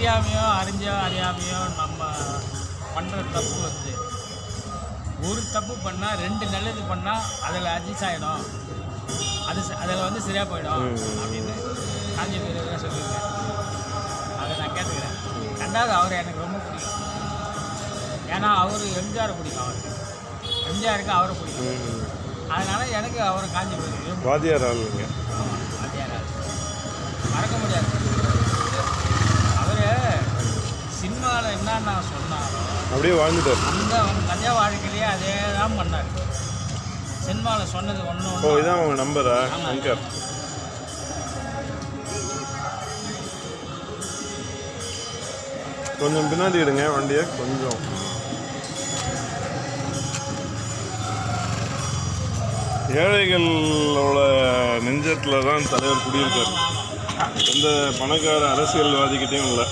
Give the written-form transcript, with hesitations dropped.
தெரியாமையோ அறியாமையோ நம்ம பண்ணுற தப்பு வந்து ஒரு தப்பு பண்ணால் 2 நல்லது பண்ணால் அதில் அட்ஜஸ்ட் ஆகிடும், அதில் வந்து சரியாக போயிடும் அப்படின்னு காஞ்சி பேர் சொல்லியிருக்கேன். அதை நான் கேட்டுக்கிறேன். 2வது அவர் எனக்கு ரொம்ப பிடிக்கும். ஏன்னா அவர் எம்ஜிஆர் பிடிக்கும், அவருக்கு எம்ஜிஆருக்கு அவரை பிடிக்கும். அதனால் எனக்கு அவர் காஞ்சி பேர் வாத்தியார் ஆளுங்க. வாத்தியார் ஆள் மறக்க முடியாது. அவர் சினிமாவில் என்னென்ன சொன்னாலும் அப்படியே வாழ்ந்துட்டார். அந்த கஞ்சா வாழ்க்கையிலேயே அதே தான் பண்ணார். சினிமாவில் சொன்னது ஒன்று ஓ, இதான் அவங்க நம்பரா சங்கர்? கொஞ்சம் பின்னாடி எடுங்க வண்டியை கொஞ்சம். ஏழைகளோட நெஞ்சத்தில் தான் தலைவர் குடியிருக்கார். எந்த பணக்கார அரசியல்வாதிகிட்டையும் இல்லை.